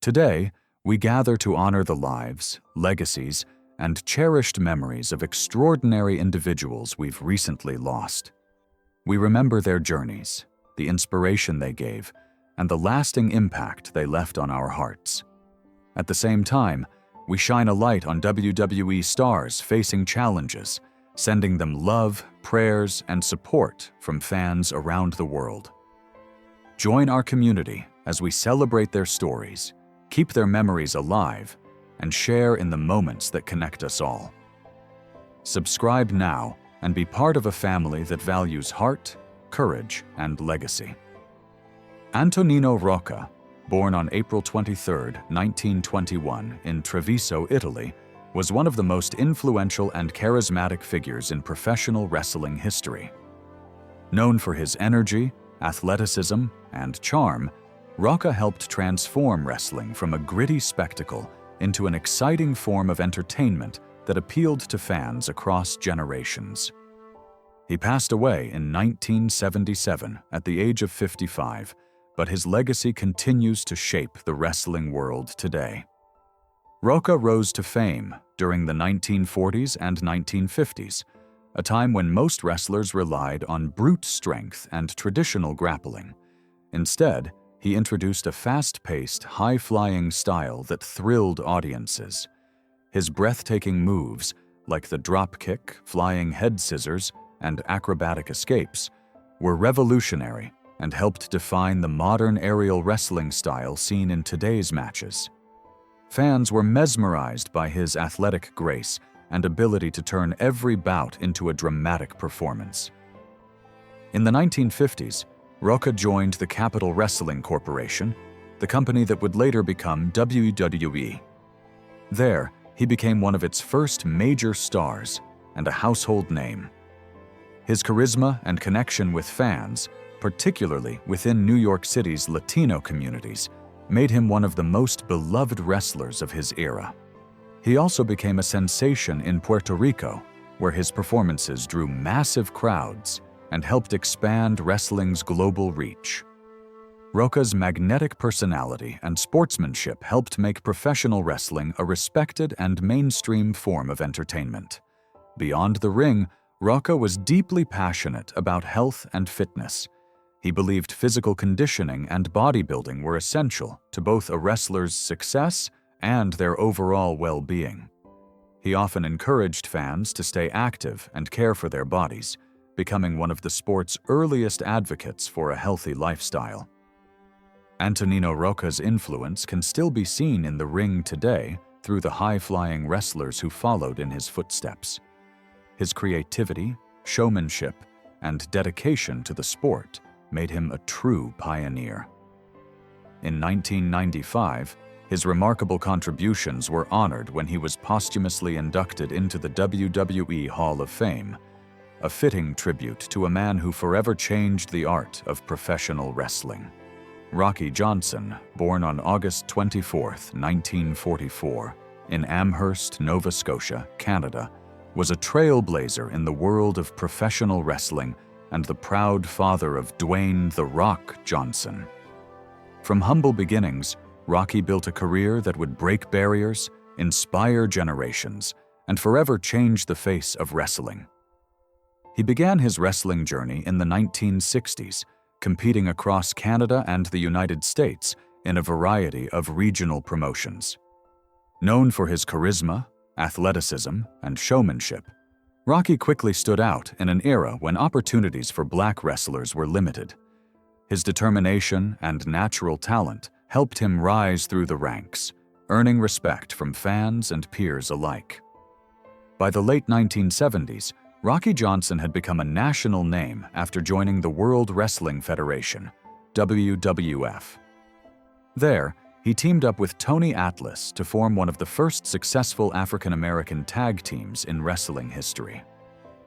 Today, we gather to honor the lives, legacies, and cherished memories of extraordinary individuals we've recently lost. We remember their journeys, the inspiration they gave, and the lasting impact they left on our hearts. At the same time, we shine a light on WWE stars facing challenges, sending them love, prayers, and support from fans around the world. Join our community as we celebrate their stories, keep their memories alive, and share in the moments that connect us all. Subscribe now and be part of a family that values heart, courage, and legacy. AntoninoRocca, born on April 23, 1921 in Treviso, Italy, was one of the most influential and charismatic figures in professional wrestling history. Known for his energy, athleticism, and charm, Rocca helped transform wrestling from a gritty spectacle into an exciting form of entertainment that appealed to fans across generations. He passed away in 1977 at the age of 55, but his legacy continues to shape the wrestling world today. Rocca rose to fame during the 1940s and 1950s, a time when most wrestlers relied on brute strength and traditional grappling. Instead, he introduced a fast-paced, high-flying style that thrilled audiences. His breathtaking moves, like the drop kick, flying head scissors, and acrobatic escapes, were revolutionary and helped define the modern aerial wrestling style seen in today's matches. Fans were mesmerized by his athletic grace and ability to turn every bout into a dramatic performance. In the 1950s, Rocca joined the Capital Wrestling Corporation, the company that would later become WWE. There, he became one of its first major stars and a household name. His charisma and connection with fans, particularly within New York City's Latino communities, made him one of the most beloved wrestlers of his era. He also became a sensation in Puerto Rico, where his performances drew massive crowds and helped expand wrestling's global reach. Rocca's magnetic personality and sportsmanship helped make professional wrestling a respected and mainstream form of entertainment. Beyond the ring, Rocca was deeply passionate about health and fitness. He believed physical conditioning and bodybuilding were essential to both a wrestler's success and their overall well-being. He often encouraged fans to stay active and care for their bodies, becoming one of the sport's earliest advocates for a healthy lifestyle. Antonino Rocca's influence can still be seen in the ring today through the high-flying wrestlers who followed in his footsteps. His creativity, showmanship, and dedication to the sport made him a true pioneer. In 1995, his remarkable contributions were honored when he was posthumously inducted into the WWE Hall of Fame, a fitting tribute to a man who forever changed the art of professional wrestling. Rocky Johnson, born on August 24, 1944, in Amherst, Nova Scotia, Canada, was a trailblazer in the world of professional wrestling and the proud father of Dwayne "The Rock" Johnson. From humble beginnings, Rocky built a career that would break barriers, inspire generations, and forever change the face of wrestling. He began his wrestling journey in the 1960s, competing across Canada and the United States in a variety of regional promotions. Known for his charisma, athleticism, and showmanship, Rocky quickly stood out in an era when opportunities for black wrestlers were limited. His determination and natural talent helped him rise through the ranks, earning respect from fans and peers alike. By the late 1970s, Rocky Johnson had become a national name after joining the World Wrestling Federation, WWF. There, he teamed up with Tony Atlas to form one of the first successful African-American tag teams in wrestling history.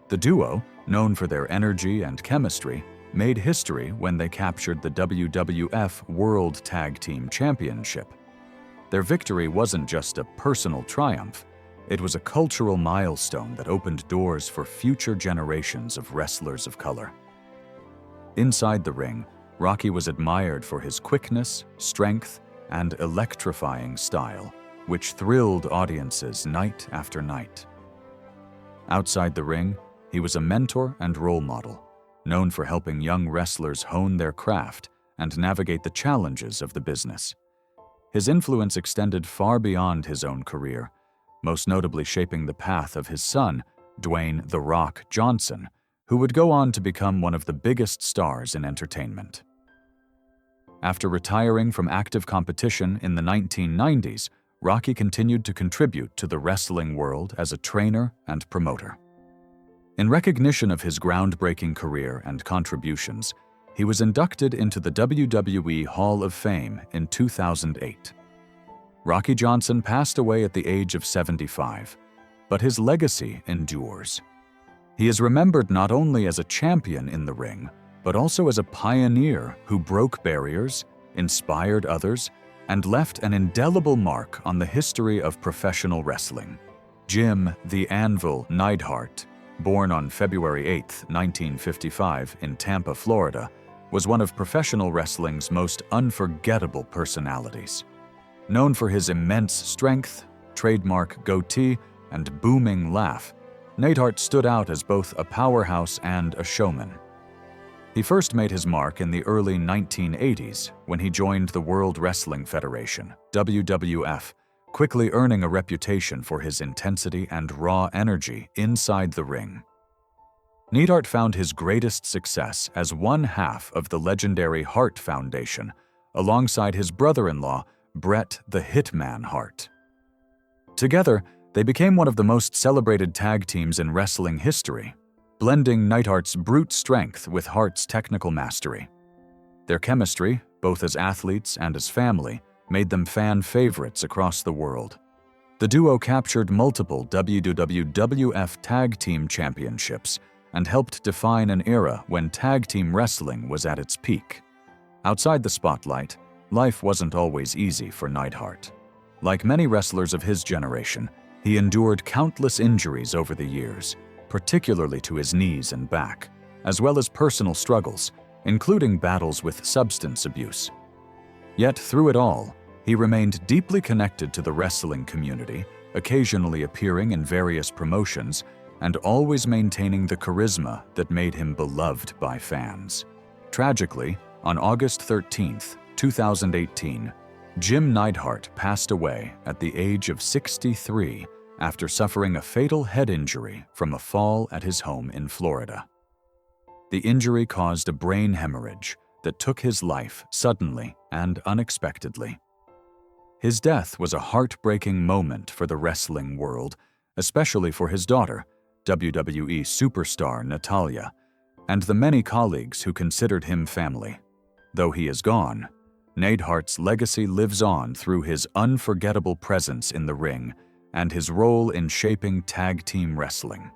The duo, known for their energy and chemistry, made history when they captured the WWF World Tag Team Championship. Their victory wasn't just a personal triumph, it was a cultural milestone that opened doors for future generations of wrestlers of color. Inside the ring, Rocky was admired for his quickness, strength, and electrifying style, which thrilled audiences night after night. Outside the ring, he was a mentor and role model, known for helping young wrestlers hone their craft and navigate the challenges of the business. His influence extended far beyond his own career, most notably shaping the path of his son, Dwayne "The Rock" Johnson, who would go on to become one of the biggest stars in entertainment. After retiring from active competition in the 1990s, Rocky continued to contribute to the wrestling world as a trainer and promoter. In recognition of his groundbreaking career and contributions, he was inducted into the WWE Hall of Fame in 2008. Rocky Johnson passed away at the age of 75, but his legacy endures. He is remembered not only as a champion in the ring, but also as a pioneer who broke barriers, inspired others, and left an indelible mark on the history of professional wrestling. Jim "The Anvil" Neidhart, born on February 8, 1955 in Tampa, Florida, was one of professional wrestling's most unforgettable personalities. Known for his immense strength, trademark goatee, and booming laugh, Neidhart stood out as both a powerhouse and a showman. He first made his mark in the early 1980s when he joined the World Wrestling Federation, WWF, quickly earning a reputation for his intensity and raw energy inside the ring. Neidhart found his greatest success as one half of the legendary Hart Foundation, alongside his brother-in-law, Bret the Hitman Hart. Together, they became one of the most celebrated tag teams in wrestling history, blending Neidhart's brute strength with Hart's technical mastery. Their chemistry, both as athletes and as family, made them fan favorites across the world. The duo captured multiple WWF Tag Team Championships and helped define an era when tag team wrestling was at its peak. Outside the spotlight, life wasn't always easy for Neidhart. Like many wrestlers of his generation, he endured countless injuries over the years, particularly to his knees and back, as well as personal struggles, including battles with substance abuse. Yet through it all, he remained deeply connected to the wrestling community, occasionally appearing in various promotions, and always maintaining the charisma that made him beloved by fans. Tragically, on August 13, 2018, Jim Neidhart passed away at the age of 63 after suffering a fatal head injury from a fall at his home in Florida. The injury caused a brain hemorrhage that took his life suddenly and unexpectedly. His death was a heartbreaking moment for the wrestling world, especially for his daughter, WWE superstar Natalya, and the many colleagues who considered him family. Though he is gone, Neidhart's legacy lives on through his unforgettable presence in the ring and his role in shaping tag team wrestling.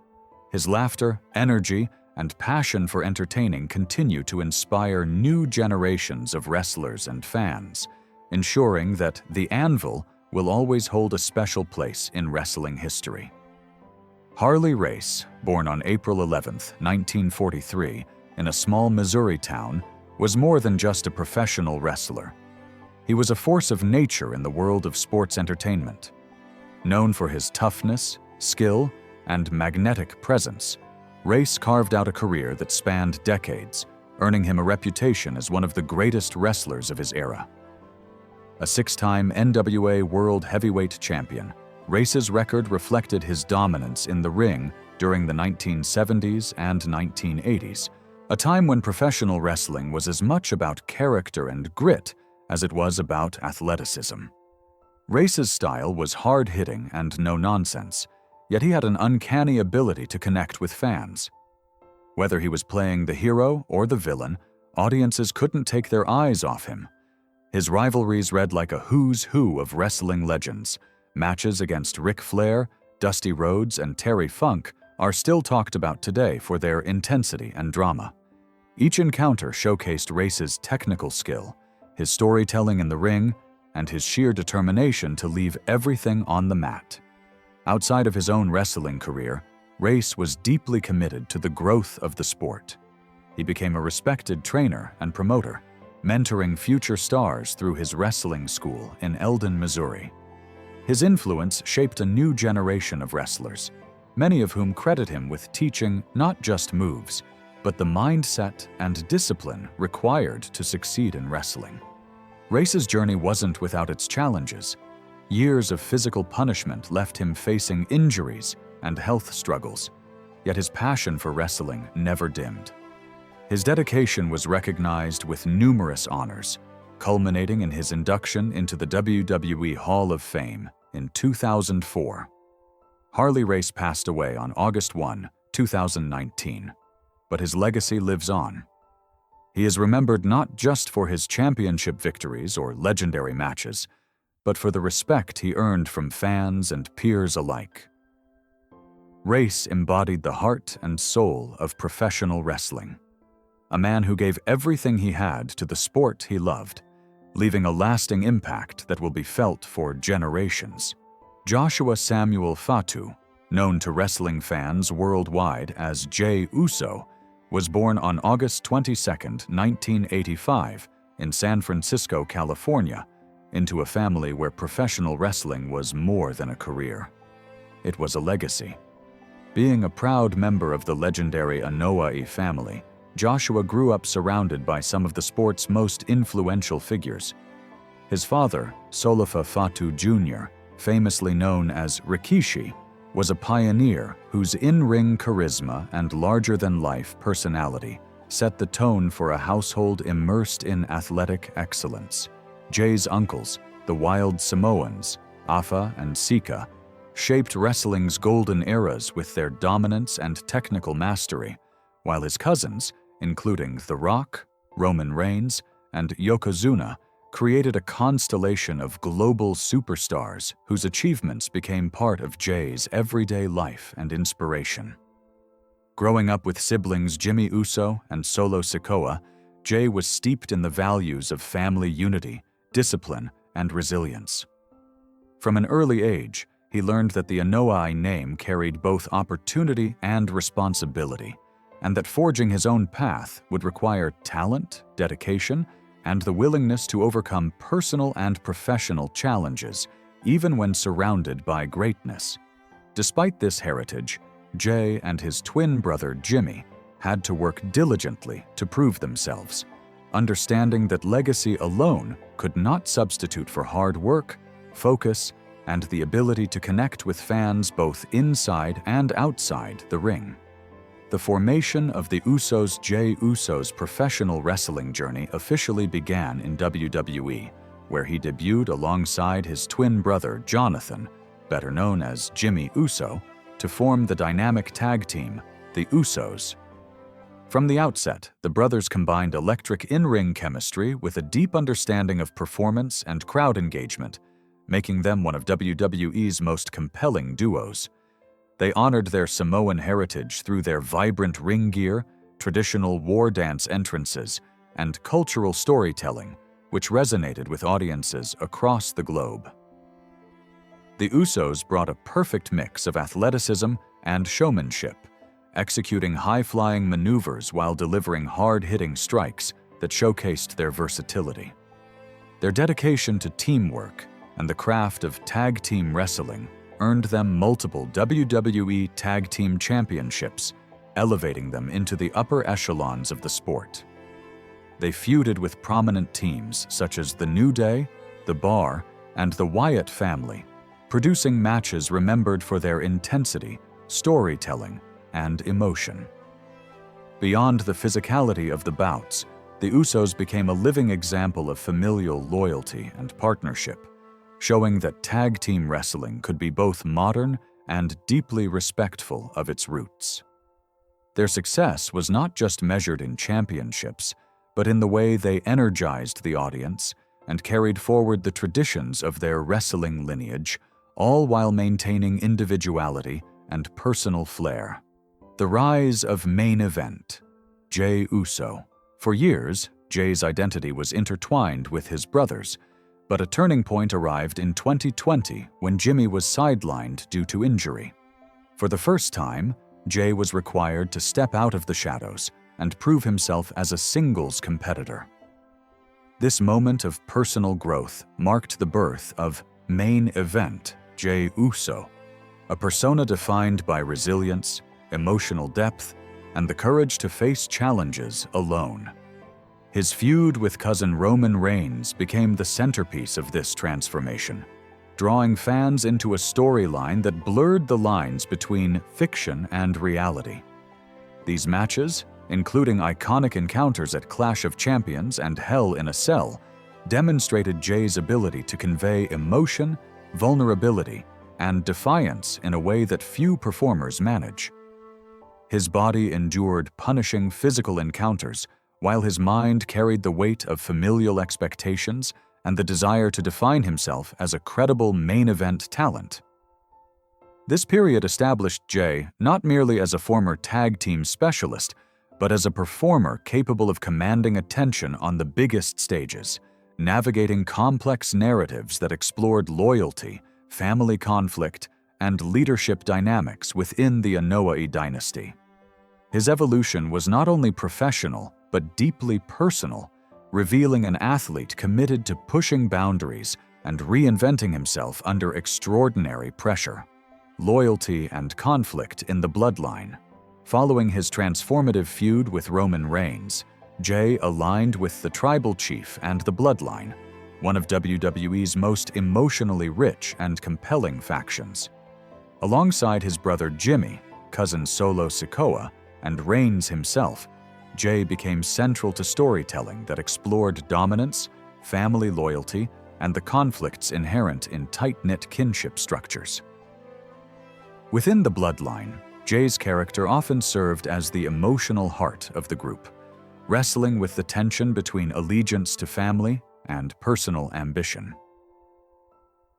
His laughter, energy, and passion for entertaining continue to inspire new generations of wrestlers and fans, ensuring that the Anvil will always hold a special place in wrestling history. Harley Race, born on April 11, 1943, in a small Missouri town, was more than just a professional wrestler. He was a force of nature in the world of sports entertainment. Known for his toughness, skill, and magnetic presence, Race carved out a career that spanned decades, earning him a reputation as one of the greatest wrestlers of his era. A six-time NWA World Heavyweight Champion, Race's record reflected his dominance in the ring during the 1970s and 1980s, a time when professional wrestling was as much about character and grit as it was about athleticism. Race's style was hard-hitting and no-nonsense, yet he had an uncanny ability to connect with fans. Whether he was playing the hero or the villain, audiences couldn't take their eyes off him. His rivalries read like a who's who of wrestling legends. Matches against Ric Flair, Dusty Rhodes, and Terry Funk are still talked about today for their intensity and drama. Each encounter showcased Race's technical skill, his storytelling in the ring, and his sheer determination to leave everything on the mat. Outside of his own wrestling career, Race was deeply committed to the growth of the sport. He became a respected trainer and promoter, mentoring future stars through his wrestling school in Eldon, Missouri. His influence shaped a new generation of wrestlers, many of whom credit him with teaching not just moves, but the mindset and discipline required to succeed in wrestling. Race's journey wasn't without its challenges. Years of physical punishment left him facing injuries and health struggles, yet his passion for wrestling never dimmed. His dedication was recognized with numerous honors, culminating in his induction into the WWE Hall of Fame in 2004. Harley Race passed away on August 1, 2019, but his legacy lives on. He is remembered not just for his championship victories or legendary matches, but for the respect he earned from fans and peers alike. Race embodied the heart and soul of professional wrestling, a man who gave everything he had to the sport he loved, leaving a lasting impact that will be felt for generations. Joshua Samuel Fatu, known to wrestling fans worldwide as Jey Uso, was born on August 22, 1985, in San Francisco, California, into a family where professional wrestling was more than a career. It was a legacy. Being a proud member of the legendary Anoa'i family, Joshua grew up surrounded by some of the sport's most influential figures. His father, Solifa Fatu Jr., famously known as Rikishi, was a pioneer whose in-ring charisma and larger-than-life personality set the tone for a household immersed in athletic excellence. Jay's uncles, the Wild Samoans, Afa and Sika, shaped wrestling's golden eras with their dominance and technical mastery, while his cousins, including The Rock, Roman Reigns, and Yokozuna, created a constellation of global superstars whose achievements became part of Jay's everyday life and inspiration. Growing up with siblings Jimmy Uso and Solo Sikoa, Jay was steeped in the values of family unity, discipline, and resilience. From an early age, he learned that the Anoa'i name carried both opportunity and responsibility, and that forging his own path would require talent, dedication, and the willingness to overcome personal and professional challenges, even when surrounded by greatness. Despite this heritage, Jay and his twin brother Jimmy had to work diligently to prove themselves, understanding that legacy alone could not substitute for hard work, focus, and the ability to connect with fans both inside and outside the ring. The formation of the Usos. Jey Uso's professional wrestling journey officially began in WWE, where he debuted alongside his twin brother Jonathan, better known as Jimmy Uso, to form the dynamic tag team, the Usos. From the outset, the brothers combined electric in-ring chemistry with a deep understanding of performance and crowd engagement, making them one of WWE's most compelling duos. They honored their Samoan heritage through their vibrant ring gear, traditional war dance entrances, and cultural storytelling, which resonated with audiences across the globe. The Usos brought a perfect mix of athleticism and showmanship, executing high-flying maneuvers while delivering hard-hitting strikes that showcased their versatility. Their dedication to teamwork and the craft of tag team wrestling earned them multiple WWE Tag Team Championships, elevating them into the upper echelons of the sport. They feuded with prominent teams such as The New Day, The Bar, and the Wyatt family, producing matches remembered for their intensity, storytelling, and emotion. Beyond the physicality of the bouts, the Usos became a living example of familial loyalty and partnership, showing that tag team wrestling could be both modern and deeply respectful of its roots. Their success was not just measured in championships, but in the way they energized the audience and carried forward the traditions of their wrestling lineage, all while maintaining individuality and personal flair. The rise of Main Event, Jey Uso. For years, Jay's identity was intertwined with his brothers, but a turning point arrived in 2020 when Jimmy was sidelined due to injury. For the first time, Jay was required to step out of the shadows and prove himself as a singles competitor. This moment of personal growth marked the birth of Main Event Jey Uso, a persona defined by resilience, emotional depth, and the courage to face challenges alone. His feud with cousin Roman Reigns became the centerpiece of this transformation, drawing fans into a storyline that blurred the lines between fiction and reality. These matches, including iconic encounters at Clash of Champions and Hell in a Cell, demonstrated Jey's ability to convey emotion, vulnerability, and defiance in a way that few performers manage. His body endured punishing physical encounters, while his mind carried the weight of familial expectations and the desire to define himself as a credible main event talent. This period established Jey not merely as a former tag team specialist, but as a performer capable of commanding attention on the biggest stages, navigating complex narratives that explored loyalty, family conflict, and leadership dynamics within the Anoa'i dynasty. His evolution was not only professional, but deeply personal, revealing an athlete committed to pushing boundaries and reinventing himself under extraordinary pressure. Loyalty and conflict in the bloodline. Following his transformative feud with Roman Reigns, Jey aligned with the Tribal Chief and the Bloodline, one of WWE's most emotionally rich and compelling factions. Alongside his brother Jimmy, cousin Solo Sikoa, and Reigns himself, Jey became central to storytelling that explored dominance, family loyalty, and the conflicts inherent in tight-knit kinship structures. Within the Bloodline, Jey's character often served as the emotional heart of the group, wrestling with the tension between allegiance to family and personal ambition.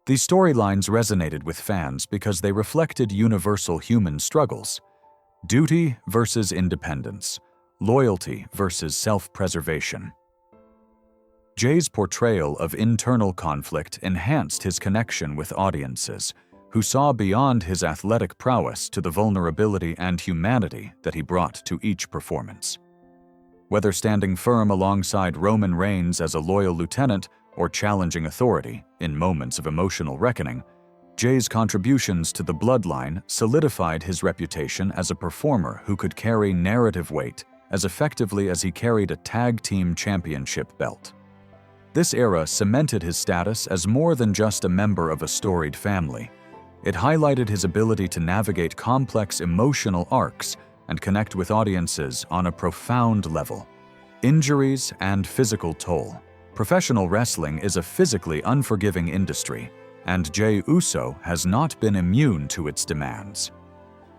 These storylines resonated with fans because they reflected universal human struggles: duty versus independence, loyalty versus self-preservation. Jey's portrayal of internal conflict enhanced his connection with audiences, who saw beyond his athletic prowess to the vulnerability and humanity that he brought to each performance. Whether standing firm alongside Roman Reigns as a loyal lieutenant or challenging authority in moments of emotional reckoning, Jey's contributions to the Bloodline solidified his reputation as a performer who could carry narrative weight as effectively as he carried a tag team championship belt. This era cemented his status as more than just a member of a storied family. It highlighted his ability to navigate complex emotional arcs and connect with audiences on a profound level. Injuries and physical toll. Professional wrestling is a physically unforgiving industry, and Jey Uso has not been immune to its demands.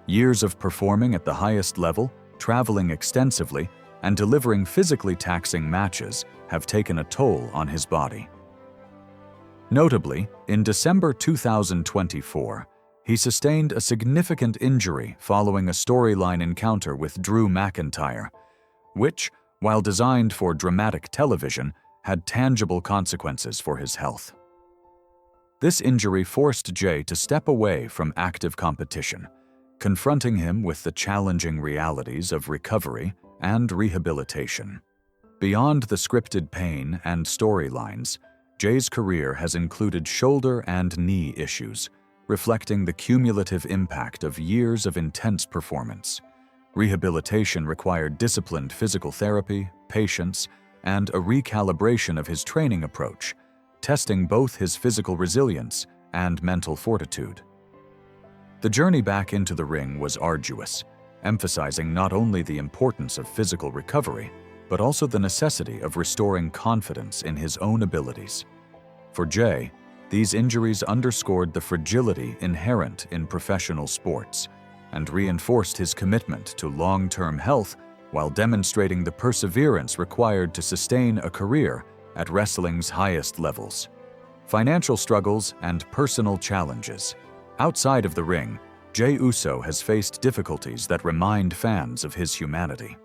Years of performing at the highest level, traveling extensively, and delivering physically taxing matches have taken a toll on his body. Notably, in December 2024, he sustained a significant injury following a storyline encounter with Drew McIntyre, which, while designed for dramatic television, had tangible consequences for his health. This injury forced Jey to step away from active competition, confronting him with the challenging realities of recovery and rehabilitation. Beyond the scripted pain and storylines, Jey's career has included shoulder and knee issues, reflecting the cumulative impact of years of intense performance. Rehabilitation required disciplined physical therapy, patience, and a recalibration of his training approach, testing both his physical resilience and mental fortitude. The journey back into the ring was arduous, emphasizing not only the importance of physical recovery, but also the necessity of restoring confidence in his own abilities. For Jey, these injuries underscored the fragility inherent in professional sports and reinforced his commitment to long-term health while demonstrating the perseverance required to sustain a career at wrestling's highest levels. Financial struggles and personal challenges. Outside of the ring, Jey Uso has faced difficulties that remind fans of his humanity.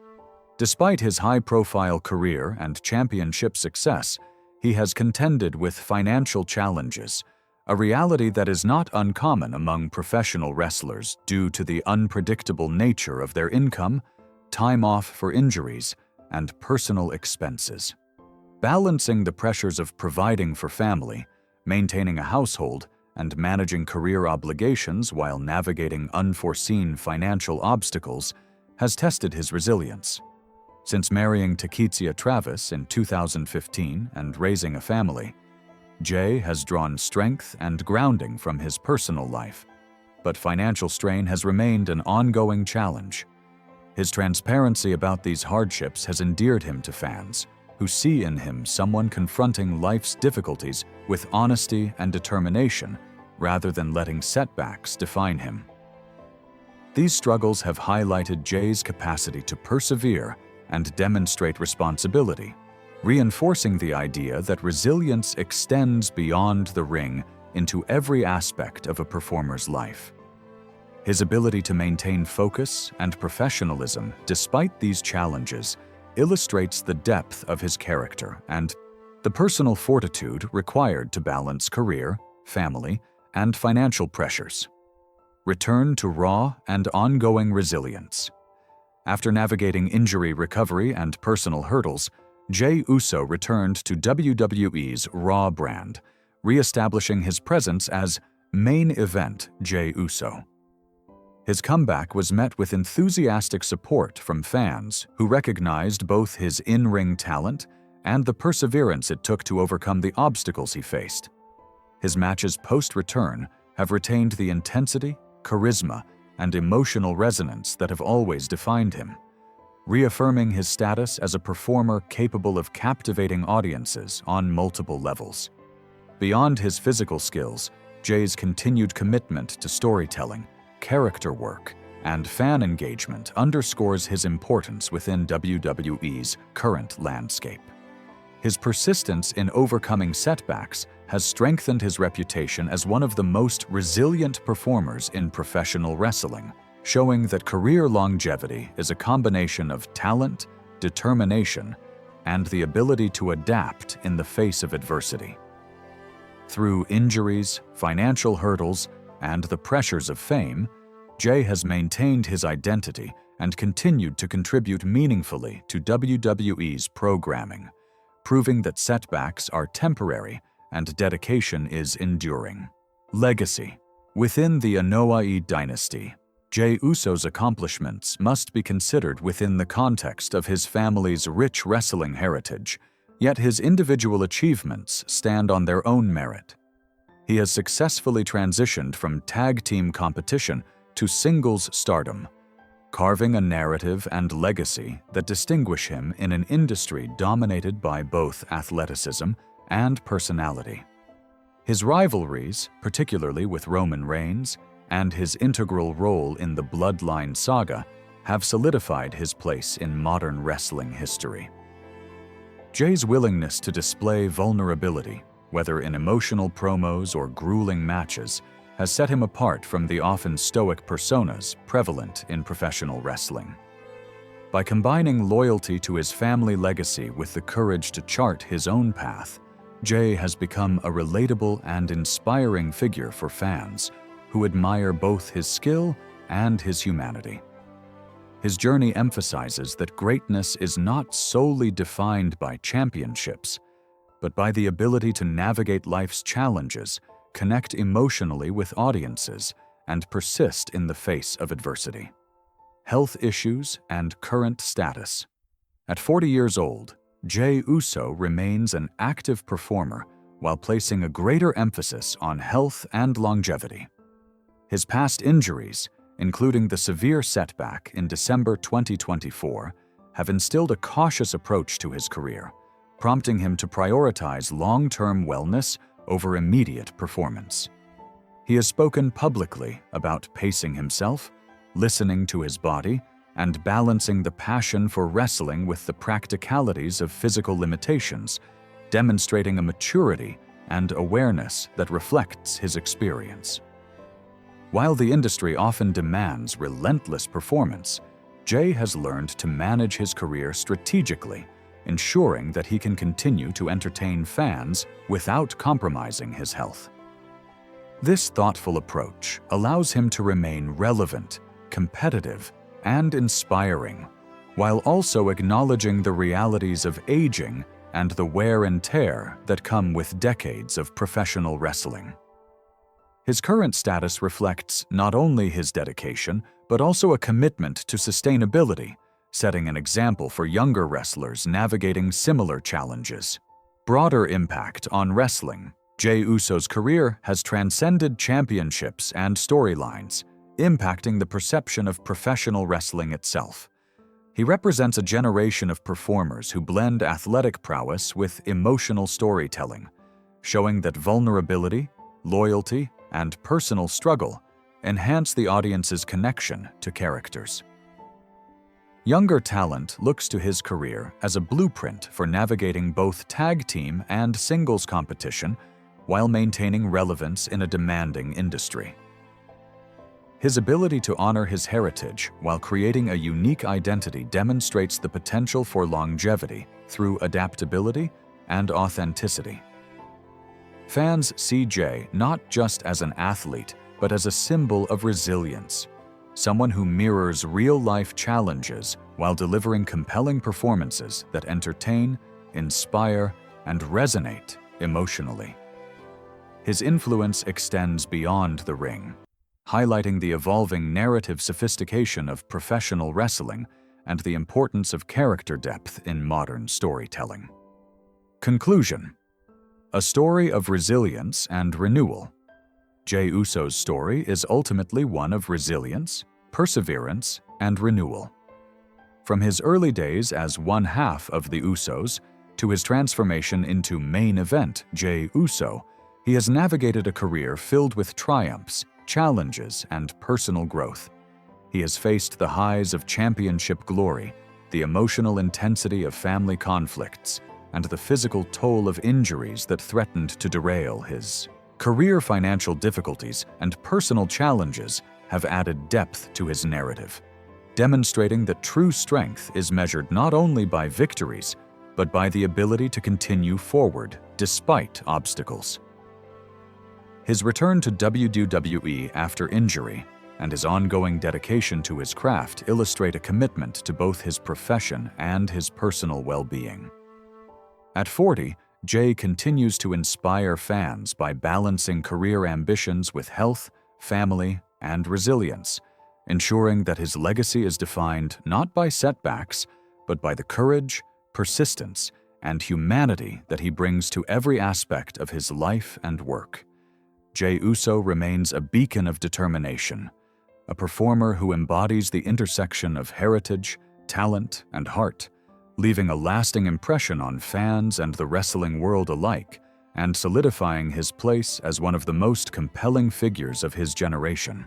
Despite his high-profile career and championship success, he has contended with financial challenges, a reality that is not uncommon among professional wrestlers due to the unpredictable nature of their income, time off for injuries, and personal expenses. Balancing the pressures of providing for family, maintaining a household, and managing career obligations while navigating unforeseen financial obstacles has tested his resilience. Since marrying Takitsia Travis in 2015 and raising a family, Jay has drawn strength and grounding from his personal life, but financial strain has remained an ongoing challenge. His transparency about these hardships has endeared him to fans, who see in him someone confronting life's difficulties with honesty and determination rather than letting setbacks define him. These struggles have highlighted Jay's capacity to persevere and demonstrate responsibility, reinforcing the idea that resilience extends beyond the ring into every aspect of a performer's life. His ability to maintain focus and professionalism despite these challenges illustrates the depth of his character and the personal fortitude required to balance career, family, and financial pressures. Return to raw and ongoing resilience. After navigating injury recovery and personal hurdles, Jey Uso returned to WWE's Raw brand, re-establishing his presence as Main Event Jey Uso. His comeback was met with enthusiastic support from fans who recognized both his in-ring talent and the perseverance it took to overcome the obstacles he faced. His matches post-return have retained the intensity, charisma, and emotional resonance that have always defined him, reaffirming his status as a performer capable of captivating audiences on multiple levels. Beyond his physical skills, Jay's continued commitment to storytelling, character work, and fan engagement underscores his importance within WWE's current landscape. His persistence in overcoming setbacks has strengthened his reputation as one of the most resilient performers in professional wrestling, showing that career longevity is a combination of talent, determination, and the ability to adapt in the face of adversity. Through injuries, financial hurdles, and the pressures of fame, Jay has maintained his identity and continued to contribute meaningfully to WWE's programming, proving that setbacks are temporary and dedication is enduring. Legacy. Within the Anoa'i dynasty, Jey Uso's accomplishments must be considered within the context of his family's rich wrestling heritage, yet his individual achievements stand on their own merit. He has successfully transitioned from tag team competition to singles stardom, carving a narrative and legacy that distinguish him in an industry dominated by both athleticism and personality. His rivalries, particularly with Roman Reigns, and his integral role in the Bloodline saga, have solidified his place in modern wrestling history. Jay's willingness to display vulnerability, whether in emotional promos or grueling matches, has set him apart from the often stoic personas prevalent in professional wrestling. By combining loyalty to his family legacy with the courage to chart his own path, Jay has become a relatable and inspiring figure for fans who admire both his skill and his humanity. His journey emphasizes that greatness is not solely defined by championships, but by the ability to navigate life's challenges, connect emotionally with audiences, and persist in the face of adversity. Health issues and current status. At 40 years old, Jey Uso remains an active performer while placing a greater emphasis on health and longevity. His past injuries, including the severe setback in December 2024, have instilled a cautious approach to his career, prompting him to prioritize long-term wellness over immediate performance. He has spoken publicly about pacing himself, listening to his body, and balancing the passion for wrestling with the practicalities of physical limitations, demonstrating a maturity and awareness that reflects his experience. While the industry often demands relentless performance, Jay has learned to manage his career strategically, ensuring that he can continue to entertain fans without compromising his health. This thoughtful approach allows him to remain relevant, competitive, and inspiring, while also acknowledging the realities of aging and the wear and tear that come with decades of professional wrestling. His current status reflects not only his dedication, but also a commitment to sustainability, setting an example for younger wrestlers navigating similar challenges. Broader impact on wrestling. Jey Uso's career has transcended championships and storylines, impacting the perception of professional wrestling itself. He represents a generation of performers who blend athletic prowess with emotional storytelling, showing that vulnerability, loyalty, and personal struggle enhance the audience's connection to characters. Younger talent looks to his career as a blueprint for navigating both tag team and singles competition while maintaining relevance in a demanding industry. His ability to honor his heritage while creating a unique identity demonstrates the potential for longevity through adaptability and authenticity. Fans see Jey not just as an athlete, but as a symbol of resilience, someone who mirrors real-life challenges while delivering compelling performances that entertain, inspire, and resonate emotionally. His influence extends beyond the ring, highlighting the evolving narrative sophistication of professional wrestling and the importance of character depth in modern storytelling. Conclusion: a story of resilience and renewal. Jey Uso's story is ultimately one of resilience, perseverance, and renewal. From his early days as one half of the Usos to his transformation into main event Jey Uso, he has navigated a career filled with triumphs, challenges, and personal growth. He has faced the highs of championship glory, the emotional intensity of family conflicts, and the physical toll of injuries that threatened to derail his career. Financial difficulties and personal challenges have added depth to his narrative, demonstrating that true strength is measured not only by victories, but by the ability to continue forward despite obstacles. His return to WWE after injury and his ongoing dedication to his craft illustrate a commitment to both his profession and his personal well-being. At 40, Jey continues to inspire fans by balancing career ambitions with health, family, and resilience, ensuring that his legacy is defined not by setbacks, but by the courage, persistence, and humanity that he brings to every aspect of his life and work. Jey Uso remains a beacon of determination, a performer who embodies the intersection of heritage, talent, and heart, leaving a lasting impression on fans and the wrestling world alike, and solidifying his place as one of the most compelling figures of his generation.